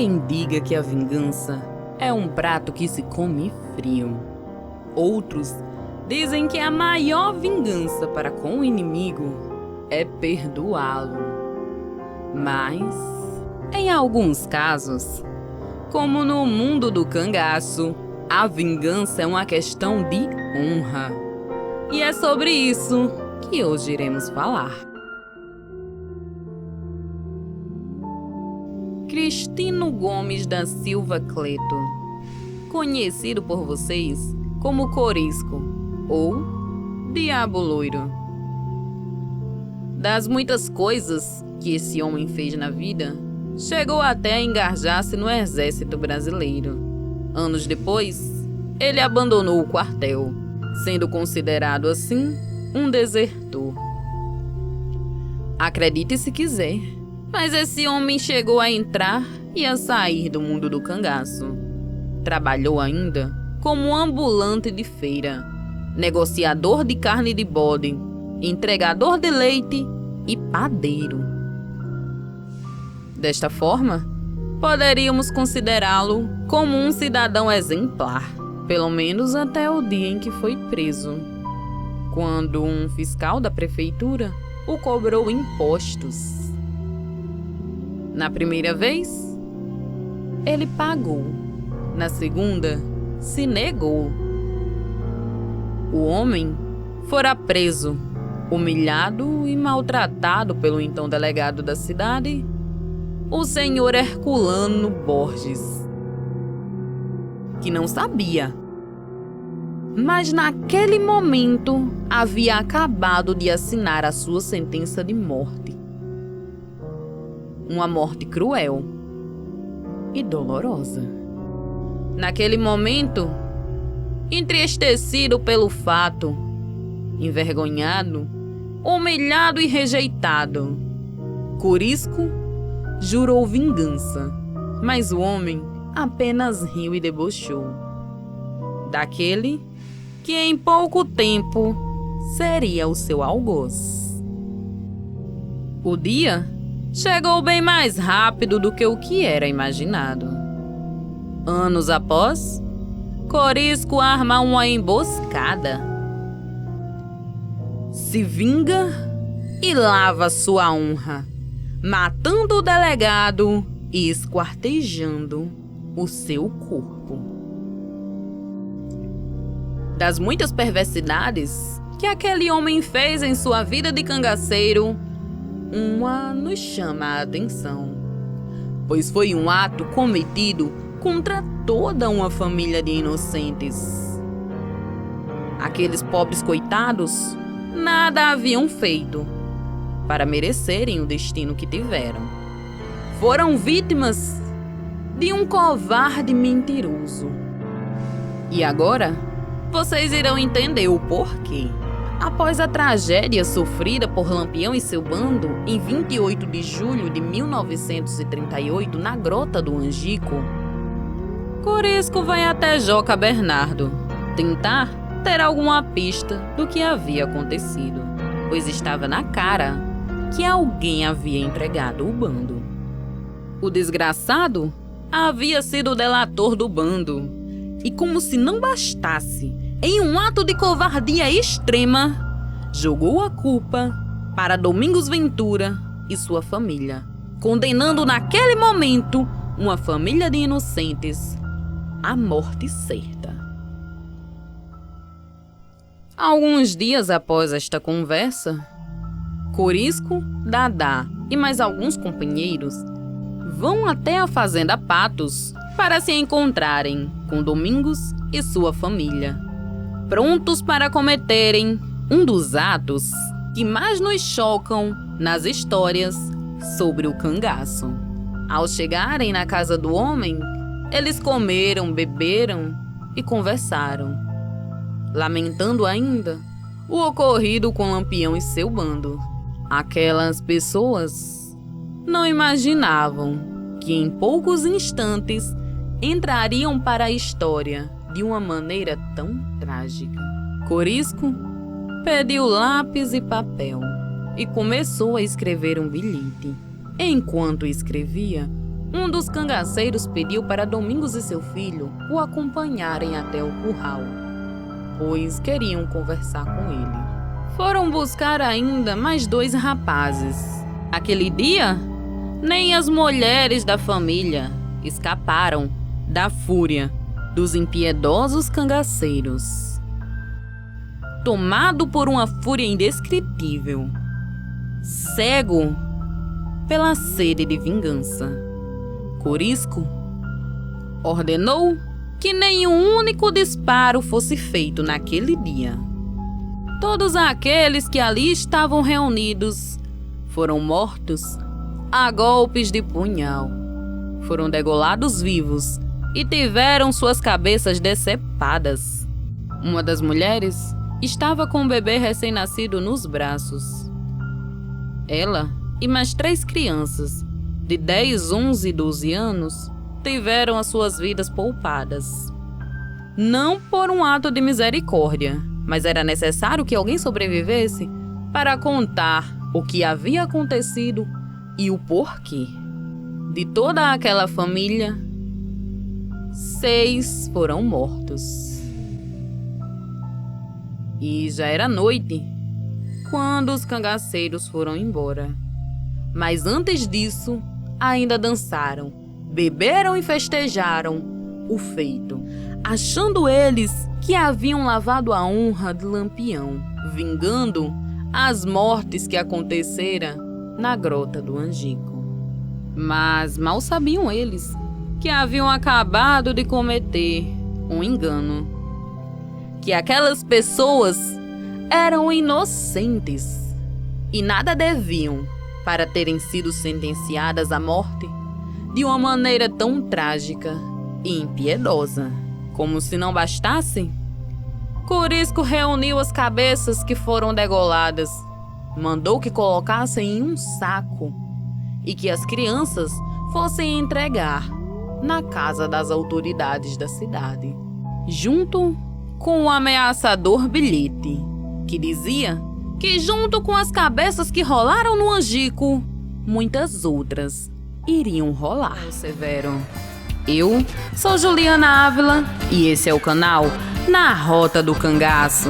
quem diga que a vingança é um prato que se come frio. Outros dizem que a maior vingança para com o inimigo é perdoá-lo. Mas, em alguns casos, como no mundo do cangaço, a vingança é uma questão de honra. E é sobre isso que hoje iremos falar. Cristino Gomes da Silva Cleto, conhecido por vocês como Corisco ou Diabo Loiro. Das muitas coisas que esse homem fez na vida, chegou até a engajar-se no exército brasileiro. Anos depois, ele abandonou o quartel, sendo considerado assim um desertor. Acredite se quiser, mas esse homem chegou a entrar e a sair do mundo do cangaço. Trabalhou ainda como ambulante de feira, negociador de carne de bode, entregador de leite e padeiro. Desta forma, poderíamos considerá-lo como um cidadão exemplar, pelo menos até o dia em que foi preso, quando um fiscal da prefeitura o cobrou impostos. Na primeira vez, ele pagou. Na segunda, se negou. O homem fora preso, humilhado e maltratado pelo então delegado da cidade, o senhor Herculano Borges, que não sabia, mas naquele momento havia acabado de assinar a sua sentença de morte. Uma morte cruel e dolorosa. Naquele momento, entristecido pelo fato, envergonhado, humilhado e rejeitado, Corisco jurou vingança, mas o homem apenas riu e debochou daquele que em pouco tempo seria o seu algoz. O dia chegou bem mais rápido do que o que era imaginado. Anos após, Corisco arma uma emboscada. Se vinga e lava sua honra, matando o delegado e esquartejando o seu corpo. Das muitas perversidades que aquele homem fez em sua vida de cangaceiro, uma nos chama a atenção, pois foi um ato cometido contra toda uma família de inocentes. Aqueles pobres coitados nada haviam feito para merecerem o destino que tiveram. Foram vítimas de um covarde mentiroso. E agora, vocês irão entender o porquê. Após a tragédia sofrida por Lampião e seu bando em 28 de julho de 1938 na Grota do Angico, Corisco vai até Joca Bernardo tentar ter alguma pista do que havia acontecido, pois estava na cara que alguém havia entregado o bando. O desgraçado havia sido o delator do bando, e como se não bastasse, em um ato de covardia extrema, jogou a culpa para Domingos Ventura e sua família, condenando naquele momento uma família de inocentes à morte certa. Alguns dias após esta conversa, Corisco, Dadá e mais alguns companheiros vão até a fazenda Patos para se encontrarem com Domingos e sua família, prontos para cometerem um dos atos que mais nos chocam nas histórias sobre o cangaço. Ao chegarem na casa do homem, eles comeram, beberam e conversaram, lamentando ainda o ocorrido com Lampião e seu bando. Aquelas pessoas não imaginavam que em poucos instantes entrariam para a história de uma maneira tão trágica. Corisco pediu lápis e papel e começou a escrever um bilhete. Enquanto escrevia, um dos cangaceiros pediu para Domingos e seu filho o acompanharem até o curral, pois queriam conversar com ele. Foram buscar ainda mais 2 rapazes. Aquele dia, nem as mulheres da família escaparam da fúria dos impiedosos cangaceiros. Tomado por uma fúria indescritível, cego pela sede de vingança, Corisco ordenou que nenhum único disparo fosse feito naquele dia. Todos aqueles que ali estavam reunidos foram mortos a golpes de punhal. Foram degolados vivos e tiveram suas cabeças decepadas. Uma das mulheres estava com um bebê recém-nascido nos braços. Ela e mais 3 crianças, de 10, 11 e 12 anos, tiveram as suas vidas poupadas. Não por um ato de misericórdia, mas era necessário que alguém sobrevivesse para contar o que havia acontecido e o porquê. De toda aquela família, 6 foram mortos. E já era noite quando os cangaceiros foram embora. Mas antes disso, ainda dançaram, beberam e festejaram o feito, achando eles que haviam lavado a honra de Lampião, vingando as mortes que acontecera na Grota do Angico. Mas mal sabiam eles que haviam acabado de cometer um engano, que aquelas pessoas eram inocentes e nada deviam para terem sido sentenciadas à morte de uma maneira tão trágica e impiedosa. Como se não bastasse, Corisco reuniu as cabeças que foram degoladas, mandou que colocassem em um saco e que as crianças fossem entregar na casa das autoridades da cidade, junto com um ameaçador bilhete que dizia que, junto com as cabeças que rolaram no Angico, muitas outras iriam rolar. Severo. Eu sou Juliana Ávila e esse é o canal Na Rota do Cangaço.